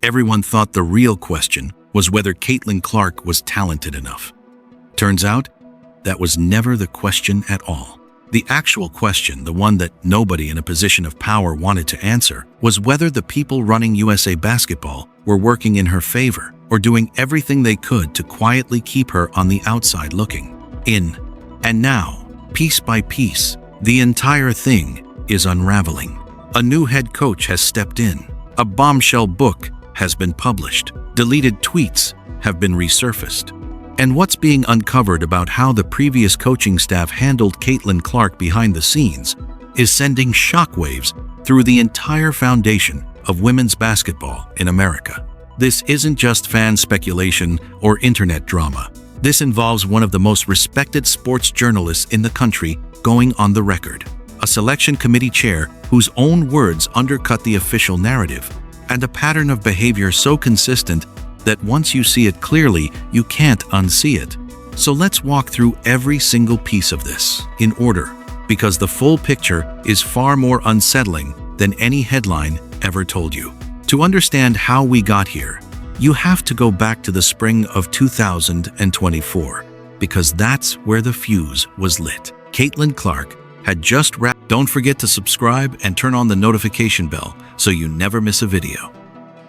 Everyone thought the real question was whether Caitlin Clark was talented enough. Turns out, that was never the question at all. The actual question, the one that nobody in a position of power wanted to answer, was whether the people running USA Basketball were working in her favor or doing everything they could to quietly keep her on the outside looking in. And now, piece by piece, the entire thing is unraveling. A new head coach has stepped in. A bombshell book has been published. Deleted tweets have been resurfaced. And what's being uncovered about how the previous coaching staff handled Caitlin Clark behind the scenes is sending shockwaves through the entire foundation of women's basketball in America. This isn't just fan speculation or internet drama. This involves one of the most respected sports journalists in the country going on the record, a selection committee chair whose own words undercut the official narrative, and a pattern of behavior so consistent that once you see it clearly, you can't unsee it. So let's walk through every single piece of this in order, because the full picture is far more unsettling than any headline ever told you. To understand how we got here, you have to go back to the spring of 2024, because that's where the fuse was lit. Caitlin Clark had just wrapped. Don't forget to subscribe and turn on the notification bell so you never miss a video.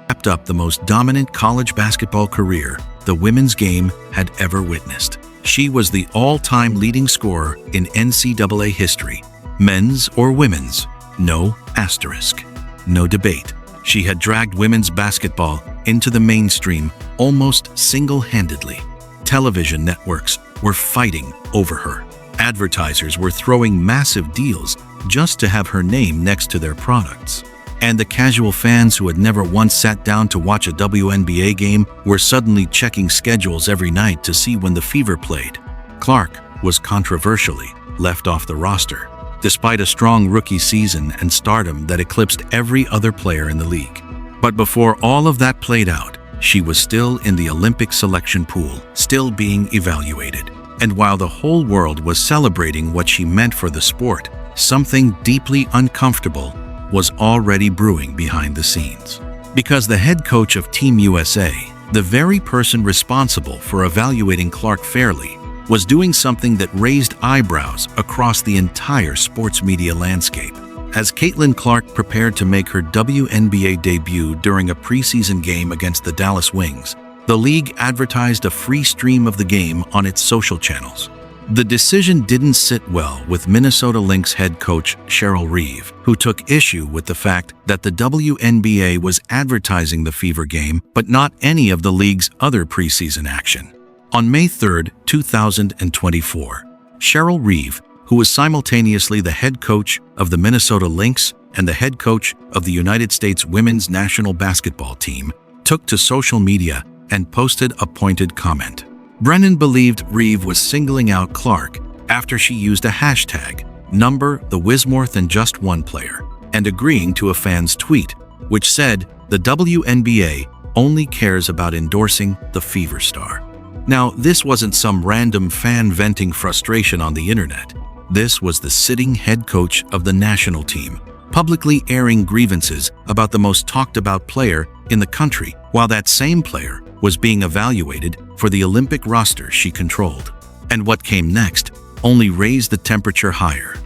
Wrapped up the most dominant college basketball career the women's game had ever witnessed. She was the all-time leading scorer in NCAA history. Men's or women's? No asterisk. No debate. She had dragged women's basketball into the mainstream almost single-handedly. Television networks were fighting over her. Advertisers were throwing massive deals just to have her name next to their products. And the casual fans who had never once sat down to watch a WNBA game were suddenly checking schedules every night to see when the Fever played. Clark was controversially left off the roster, despite a strong rookie season and stardom that eclipsed every other player in the league. But before all of that played out, she was still in the Olympic selection pool, still being evaluated. And while the whole world was celebrating what she meant for the sport, something deeply uncomfortable was already brewing behind the scenes. Because the head coach of Team USA, the very person responsible for evaluating Clark fairly, was doing something that raised eyebrows across the entire sports media landscape. As Caitlin Clark prepared to make her WNBA debut during a preseason game against the Dallas Wings, the league advertised a free stream of the game on its social channels. The decision didn't sit well with Minnesota Lynx head coach Cheryl Reeve, who took issue with the fact that the WNBA was advertising the Fever game but not any of the league's other preseason action. On May 3, 2024, Cheryl Reeve, who was simultaneously the head coach of the Minnesota Lynx and the head coach of the United States women's national basketball team, took to social media and posted a pointed comment. Brennan believed Reeve was singling out Clark after she used a hashtag, #TheWismore-than-just-one-player, and agreeing to a fan's tweet, which said the WNBA only cares about endorsing the Fever star. Now, this wasn't some random fan venting frustration on the internet. This was the sitting head coach of the national team, publicly airing grievances about the most talked-about player in the country, while that same player was being evaluated for the Olympic roster she controlled. And what came next only raised the temperature higher.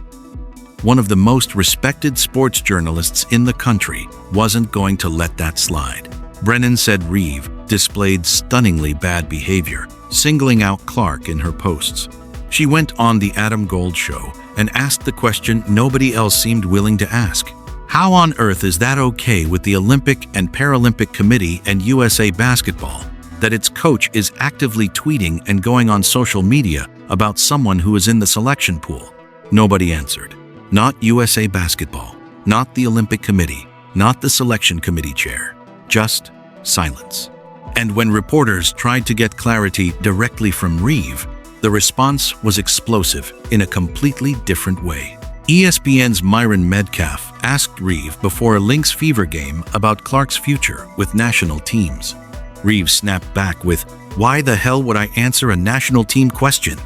One of the most respected sports journalists in the country wasn't going to let that slide. Brennan said Reeve displayed stunningly bad behavior, singling out Clark in her posts. She went on the Adam Gold show and asked the question nobody else seemed willing to ask. How on earth is that okay with the Olympic and Paralympic Committee and USA Basketball, that its coach is actively tweeting and going on social media about someone who is in the selection pool? Nobody answered. Not USA Basketball, not the Olympic Committee, not the selection committee chair. Just silence. And when reporters tried to get clarity directly from Reeve, the response was explosive in a completely different way. ESPN's Myron Medcalf asked Reeve before a Lynx Fever game about Clark's future with national teams. Reeve snapped back with, "Why the hell would I answer a national team question?"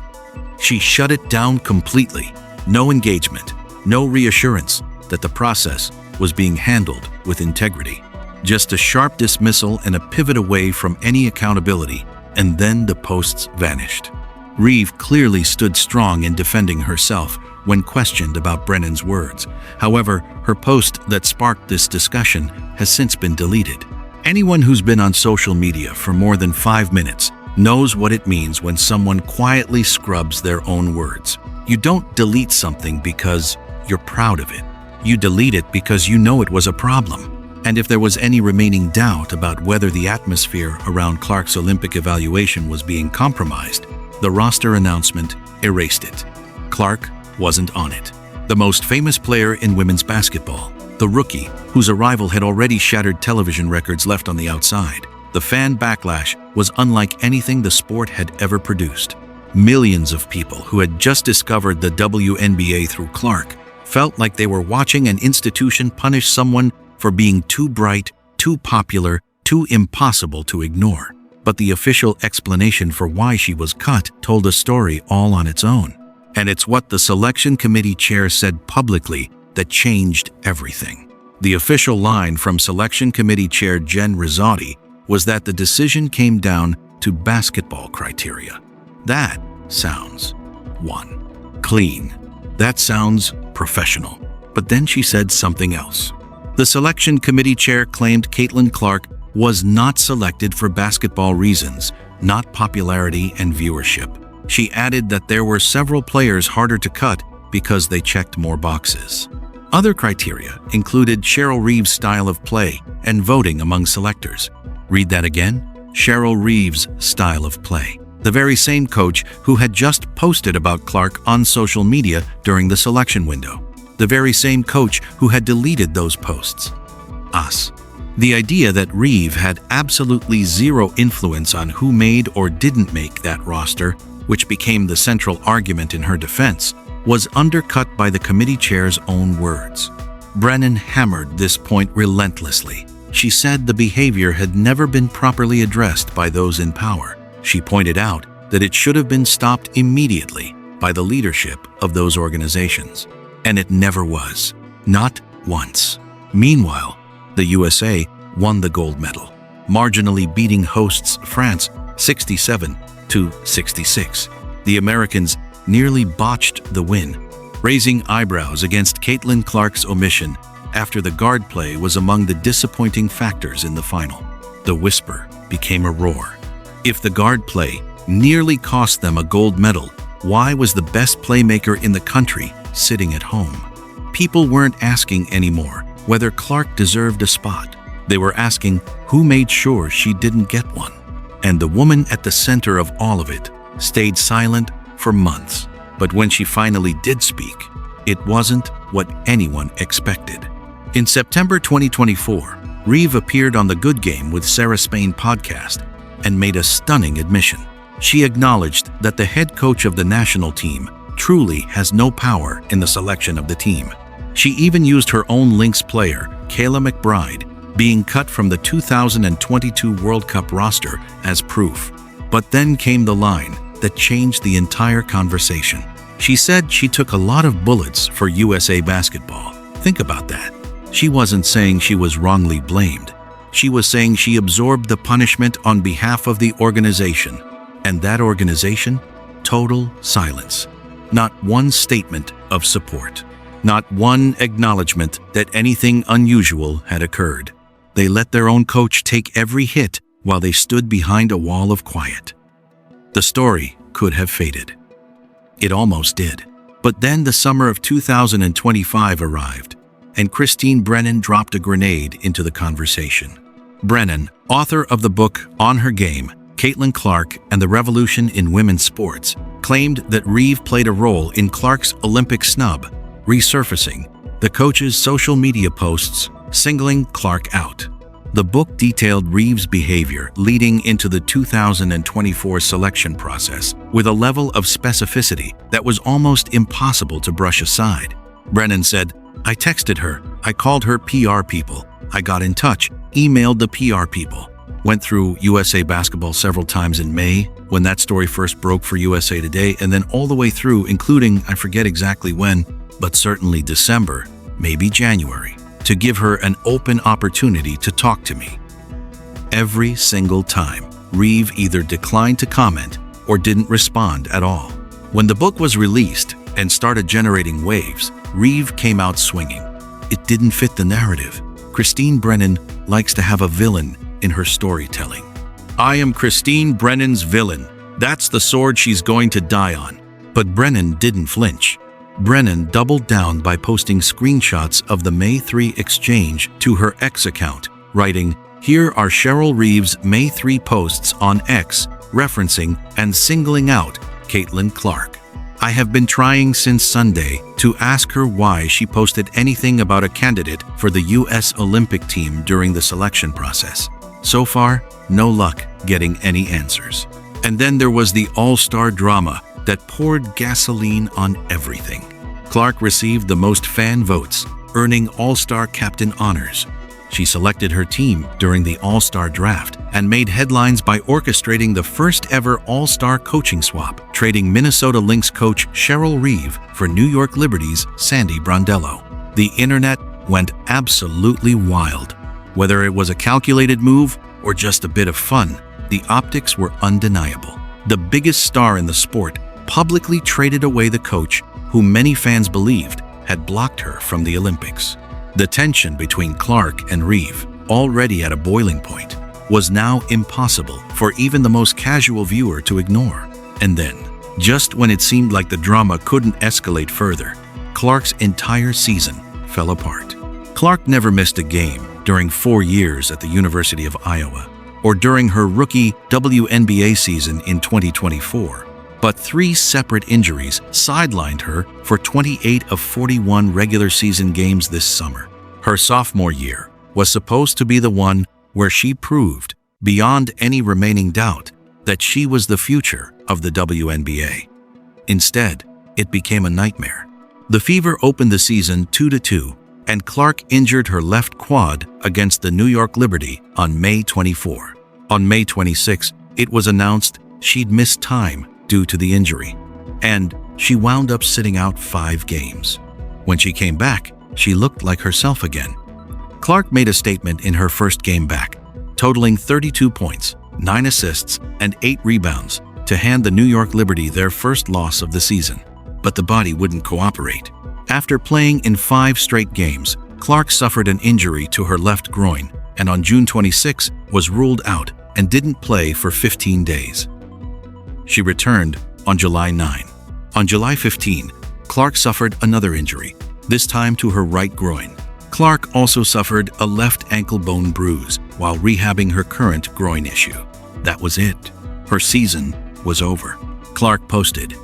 She shut it down completely. No engagement, no reassurance that the process was being handled with integrity. Just a sharp dismissal and a pivot away from any accountability, and then the posts vanished. Reeve clearly stood strong in defending herself when questioned about Brennan's words. However, her post that sparked this discussion has since been deleted. Anyone who's been on social media for more than 5 minutes knows what it means when someone quietly scrubs their own words. You don't delete something because you're proud of it. You delete it because you know it was a problem. And if there was any remaining doubt about whether the atmosphere around Clark's Olympic evaluation was being compromised, the roster announcement erased it. Clark wasn't on it. The most famous player in women's basketball, the rookie, whose arrival had already shattered television records, left on the outside. The fan backlash was unlike anything the sport had ever produced. Millions of people who had just discovered the WNBA through Clark felt like they were watching an institution punish someone for being too bright, too popular, too impossible to ignore. But the official explanation for why she was cut told a story all on its own. And it's what the selection committee chair said publicly that changed everything. The official line from selection committee chair Jen Rizzotti was that the decision came down to basketball criteria. That sounds, 1, clean. That sounds professional. But then she said something else. The selection committee chair claimed Caitlin Clark was not selected for basketball reasons, not popularity and viewership. She added that there were several players harder to cut because they checked more boxes. Other criteria included Cheryl Reeve's style of play and voting among selectors. Read that again? Cheryl Reeve's style of play. The very same coach who had just posted about Clark on social media during the selection window. The very same coach who had deleted those posts. Us. The idea that Reeve had absolutely zero influence on who made or didn't make that roster, which became the central argument in her defense, was undercut by the committee chair's own words. Brennan hammered this point relentlessly. She said the behavior had never been properly addressed by those in power. She pointed out that it should have been stopped immediately by the leadership of those organizations. And it never was. Not once. Meanwhile, the USA won the gold medal, marginally beating hosts France 67-66. The Americans nearly botched the win, raising eyebrows against Caitlin Clark's omission after the guard play was among the disappointing factors in the final. The whisper became a roar. If the guard play nearly cost them a gold medal, why was the best playmaker in the country sitting at home? People weren't asking anymore whether Clark deserved a spot. They were asking who made sure she didn't get one. And the woman at the center of all of it stayed silent for months. But when she finally did speak, it wasn't what anyone expected. In September 2024, Reeve appeared on The Good Game with Sarah Spain podcast and made a stunning admission. She acknowledged that the head coach of the national team truly has no power in the selection of the team. She even used her own Lynx player, Kayla McBride, being cut from the 2022 World Cup roster as proof. But then came the line that changed the entire conversation. She said she took a lot of bullets for USA basketball. Think about that. She wasn't saying she was wrongly blamed. She was saying she absorbed the punishment on behalf of the organization. And that organization? Total silence. Not one statement of support. Not one acknowledgement that anything unusual had occurred. They let their own coach take every hit while they stood behind a wall of quiet. The story could have faded. It almost did. But then the summer of 2025 arrived, and Christine Brennan dropped a grenade into the conversation. Brennan, author of the book On Her Game, Caitlin Clark and the Revolution in Women's Sports, claimed that Reeve played a role in Clark's Olympic snub, resurfacing the coach's social media posts, singling Clark out. The book detailed Reeve's behavior leading into the 2024 selection process with a level of specificity that was almost impossible to brush aside. Brennan said, "I texted her, I called her PR people, I got in touch, emailed the PR people, went through USA Basketball several times in May, when that story first broke for USA Today, and then all the way through, including, I forget exactly when, but certainly December, maybe January. to give her an open opportunity to talk to me. Every single time, Reeve either declined to comment or didn't respond at all. When the book was released and started generating waves, Reeve came out swinging. It didn't fit the narrative. Christine Brennan likes to have a villain in her storytelling. I am Christine Brennan's villain. That's the sword she's going to die on. But Brennan didn't flinch. Brennan doubled down by posting screenshots of the May 3 exchange to her X account, writing, "Here are Cheryl Reeve's May 3 posts on X, referencing and singling out Caitlin Clark. I have been trying since Sunday to ask her why she posted anything about a candidate for the US Olympic team during the selection process. So far, no luck getting any answers." And then there was the all-star drama that poured gasoline on everything. Clark received the most fan votes, earning all-star captain honors. She selected her team during the all-star draft and made headlines by orchestrating the first-ever all-star coaching swap, trading Minnesota Lynx coach Cheryl Reeve for New York Liberty's Sandy Brondello. The internet went absolutely wild. Whether it was a calculated move or just a bit of fun, the optics were undeniable. The biggest star in the sport publicly traded away the coach who many fans believed had blocked her from the Olympics. The tension between Clark and Reeve, already at a boiling point, was now impossible for even the most casual viewer to ignore. And then, just when it seemed like the drama couldn't escalate further, Clark's entire season fell apart. Clark never missed a game during 4 years at the University of Iowa, or during her rookie WNBA season in 2024. But 3 separate injuries sidelined her for 28 of 41 regular season games this summer. Her sophomore year was supposed to be the one where she proved, beyond any remaining doubt, that she was the future of the WNBA. Instead, it became a nightmare. The Fever opened the season 2-2, and Clark injured her left quad against the New York Liberty on May 24. On May 26, it was announced she'd missed time due to the injury, and she wound up sitting out 5 games. When she came back, she looked like herself again. Clark made a statement in her first game back, totaling 32 points, 9 assists, and 8 rebounds to hand the New York Liberty their first loss of the season. But the body wouldn't cooperate. After playing in 5 straight games, Clark suffered an injury to her left groin and on June 26 was ruled out and didn't play for 15 days. She returned on July 9. On July 15, Clark suffered another injury, this time to her right groin. Clark also suffered a left ankle bone bruise while rehabbing her current groin issue. That was it. Her season was over. Clark posted,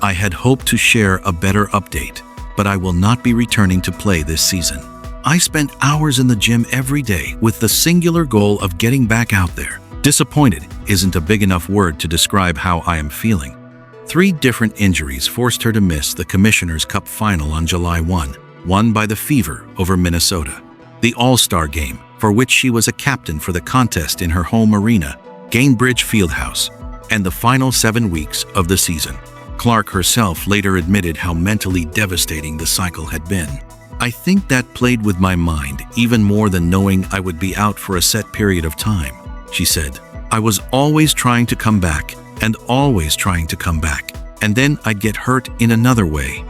"I had hoped to share a better update, but I will not be returning to play this season. I spent hours in the gym every day with the singular goal of getting back out there. Disappointed isn't a big enough word to describe how I am feeling." 3 different injuries forced her to miss the Commissioner's Cup final on July 1, won by the Fever over Minnesota, the All-Star Game, for which she was a captain for the contest in her home arena, Gainbridge Fieldhouse, and the final 7 weeks of the season. Clark herself later admitted how mentally devastating the cycle had been. "I think that played with my mind even more than knowing I would be out for a set period of time," she said. "I was always trying to come back and always trying to come back, and then I'd get hurt in another way."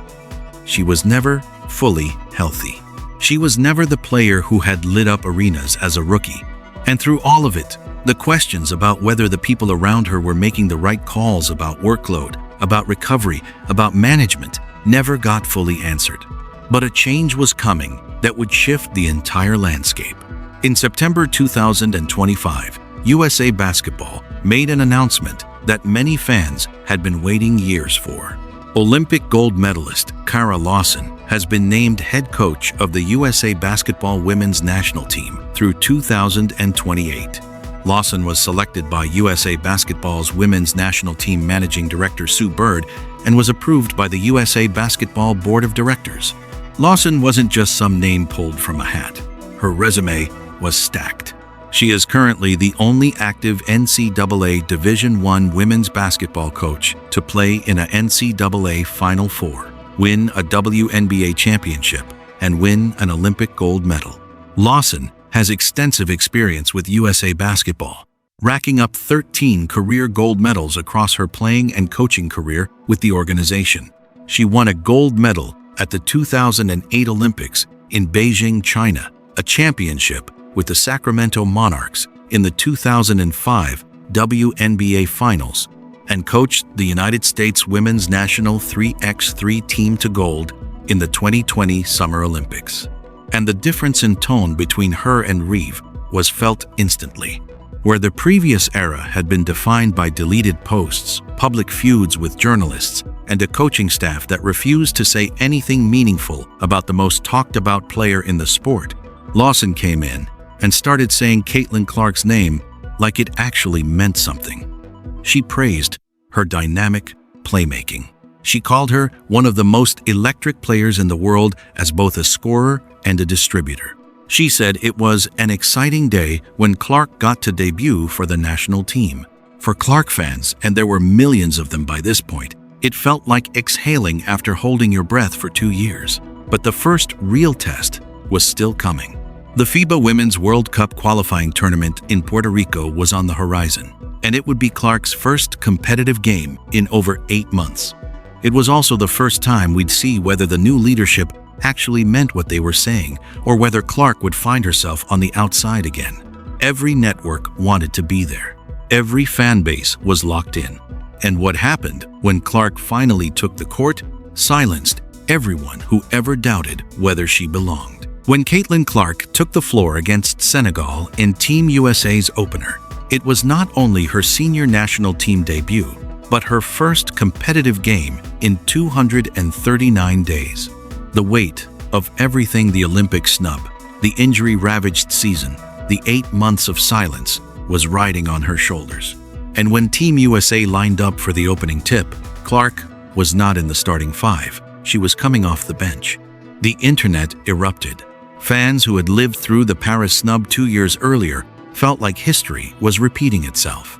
She was never fully healthy. She was never the player who had lit up arenas as a rookie. And through all of it, the questions about whether the people around her were making the right calls about workload, about recovery, about management, never got fully answered. But a change was coming that would shift the entire landscape. In September 2025, USA Basketball made an announcement that many fans had been waiting years for. Olympic gold medalist Kara Lawson has been named head coach of the USA Basketball women's national team through 2028. Lawson was selected by USA Basketball's women's national team managing director Sue Bird and was approved by the USA Basketball Board of Directors. Lawson wasn't just some name pulled from a hat. Her resume was stacked. She is currently the only active NCAA Division I women's basketball coach to play in a NCAA Final Four, win a WNBA championship, and win an Olympic gold medal. Lawson has extensive experience with USA Basketball, racking up 13 career gold medals across her playing and coaching career with the organization. She won a gold medal at the 2008 Olympics in Beijing, China, a championship with the Sacramento Monarchs in the 2005 WNBA Finals, and coached the United States women's national 3x3 team to gold in the 2020 Summer Olympics. And the difference in tone between her and Reeve was felt instantly. Where the previous era had been defined by deleted posts, public feuds with journalists, and a coaching staff that refused to say anything meaningful about the most talked-about player in the sport, Lawson came in and started saying Caitlin Clark's name like it actually meant something. She praised her dynamic playmaking. She called her one of the most electric players in the world as both a scorer and a distributor. She said it was an exciting day when Clark got to debut for the national team. For Clark fans, and there were millions of them by this point, it felt like exhaling after holding your breath for 2 years. But the first real test was still coming. The FIBA Women's World Cup qualifying tournament in Puerto Rico was on the horizon, and it would be Clark's first competitive game in over 8 months. It was also the first time we'd see whether the new leadership actually meant what they were saying, or whether Clark would find herself on the outside again. Every network wanted to be there. Every fan base was locked in. And what happened when Clark finally took the court silenced everyone who ever doubted whether she belonged. When Caitlin Clark took the floor against Senegal in Team USA's opener, it was not only her senior national team debut, but her first competitive game in 239 days. The weight of everything, the Olympic snub, the injury-ravaged season, the 8 months of silence, was riding on her shoulders. And when Team USA lined up for the opening tip, Clark was not in the starting five. She was coming off the bench. The internet erupted. Fans who had lived through the Paris snub 2 years earlier felt like history was repeating itself.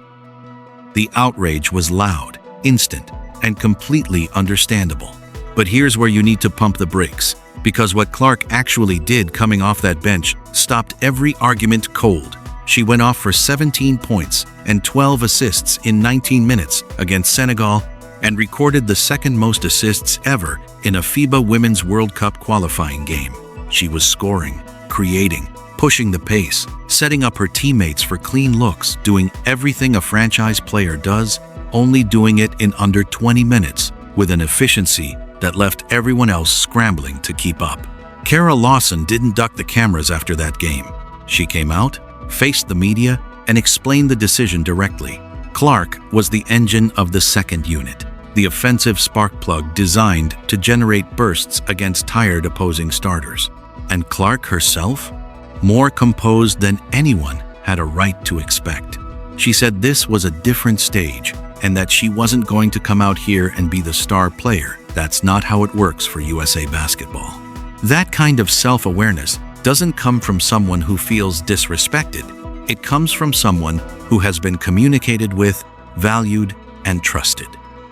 The outrage was loud, instant, and completely understandable. But here's where you need to pump the brakes, because what Clark actually did coming off that bench stopped every argument cold. She went off for 17 points and 12 assists in 19 minutes against Senegal and recorded the second most assists ever in a FIBA Women's World Cup qualifying game. She was scoring, creating, pushing the pace, setting up her teammates for clean looks, doing everything a franchise player does, only doing it in under 20 minutes with an efficiency that left everyone else scrambling to keep up. Kara Lawson didn't duck the cameras after that game. She came out, faced the media, and explained the decision directly. Clark was the engine of the second unit, the offensive spark plug designed to generate bursts against tired opposing starters. And Clark herself? More composed than anyone had a right to expect. She said this was a different stage and that she wasn't going to come out here and be the star player. That's not how it works for USA Basketball. That kind of self-awareness doesn't come from someone who feels disrespected. It comes from someone who has been communicated with, valued, and trusted.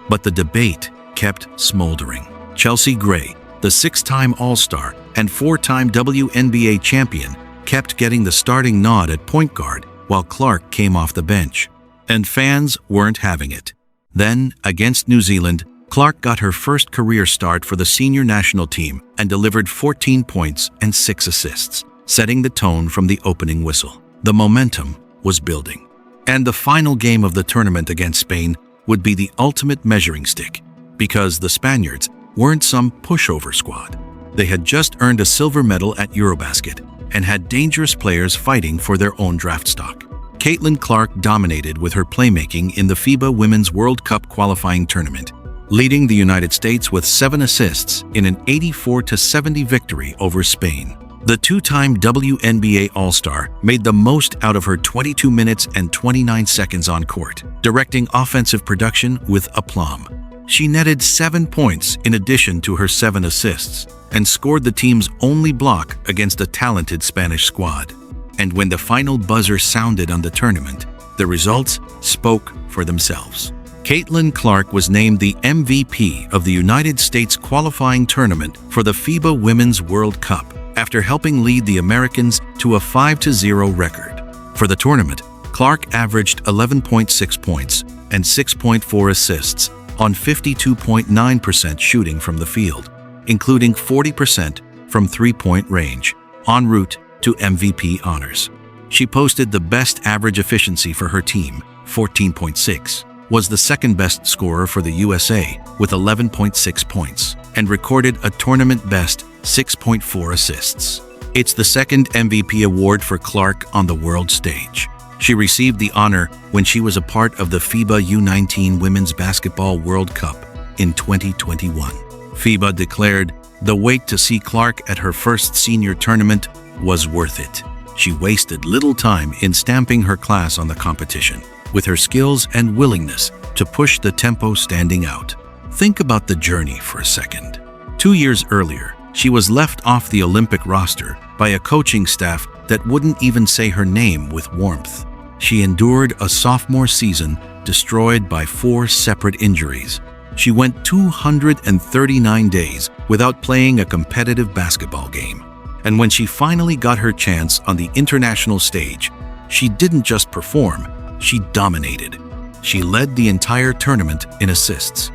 But the debate kept smoldering. Chelsea Gray, the 6-time All-Star and 4-time WNBA champion, kept getting the starting nod at point guard while Clark came off the bench. And fans weren't having it. Then, against New Zealand, Clark got her first career start for the senior national team and delivered 14 points and 6 assists, setting the tone from the opening whistle. The momentum was building. And the final game of the tournament against Spain would be the ultimate measuring stick, because the Spaniards weren't some pushover squad. They had just earned a silver medal at Eurobasket and had dangerous players fighting for their own draft stock. Caitlin Clark dominated with her playmaking in the FIBA Women's World Cup qualifying tournament, leading the United States with 7 assists in an 84-70 victory over Spain. The 2-time WNBA All-Star made the most out of her 22 minutes and 29 seconds on court, directing offensive production with aplomb. She netted 7 points in addition to her 7 assists and scored the team's only block against a talented Spanish squad. And when the final buzzer sounded on the tournament, the results spoke for themselves. Caitlin Clark was named the MVP of the United States qualifying tournament for the FIBA Women's World Cup after helping lead the Americans to a 5-0 record. For the tournament, Clark averaged 11.6 points and 6.4 assists on 52.9% shooting from the field, including 40% from three-point range, en route to MVP honors. She posted the best average efficiency for her team, 14.6, was the second-best scorer for the USA with 11.6 points, and recorded a tournament-best 6.4 assists. It's the second MVP award for Clark on the world stage. She received the honor when she was a part of the FIBA U19 Women's Basketball World Cup in 2021. FIBA declared the wait to see Clark at her first senior tournament was worth it. She wasted little time in stamping her class on the competition, with her skills and willingness to push the tempo standing out. Think about the journey for a second. 2 years earlier, she was left off the Olympic roster by a coaching staff that wouldn't even say her name with warmth. She endured a sophomore season destroyed by 4 separate injuries. She went 239 days without playing a competitive basketball game. And when she finally got her chance on the international stage, she didn't just perform, she dominated. She led the entire tournament in assists.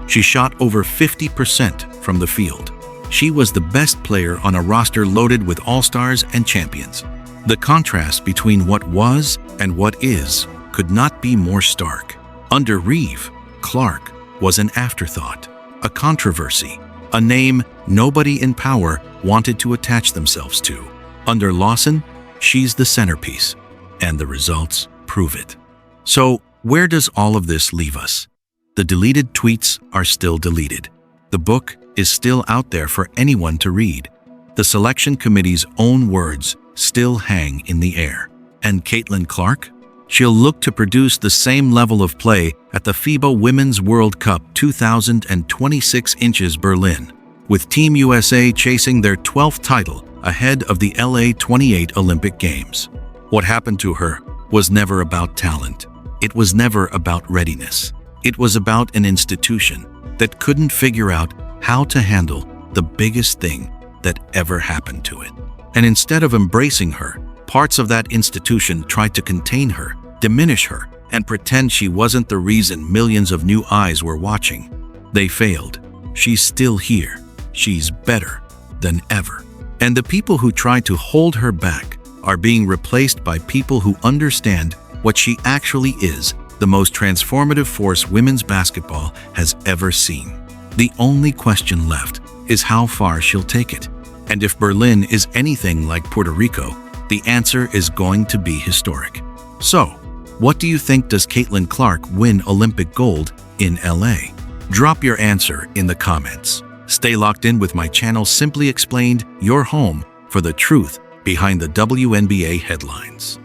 She shot over 50% from the field. She was the best player on a roster loaded with all-stars and champions. The contrast between what was and what is could not be more stark. Under Reeve, Clark was an afterthought, a controversy, a name nobody in power wanted to attach themselves to. Under Lawson, she's the centerpiece, and the results prove it. So, where does all of this leave us? The deleted tweets are still deleted. The book is still out there for anyone to read. The selection committee's own words still hang in the air. And Caitlin Clark? She'll look to produce the same level of play at the FIBA Women's World Cup 2026 inches Berlin, with Team USA chasing their 12th title ahead of the LA 28 Olympic Games. What happened to her was never about talent. It was never about readiness. It was about an institution that couldn't figure out how to handle the biggest thing that ever happened to it. And instead of embracing her, parts of that institution tried to contain her, diminish her, and pretend she wasn't the reason millions of new eyes were watching. They failed. She's still here. She's better than ever. And the people who tried to hold her back are being replaced by people who understand what she actually is, the most transformative force women's basketball has ever seen. The only question left is how far she'll take it. And if Berlin is anything like Puerto Rico, the answer is going to be historic. So, what do you think? Does Caitlin Clark win Olympic gold in LA? Drop your answer in the comments. Stay locked in with my channel, Simply Explained, your home for the truth behind the WNBA headlines.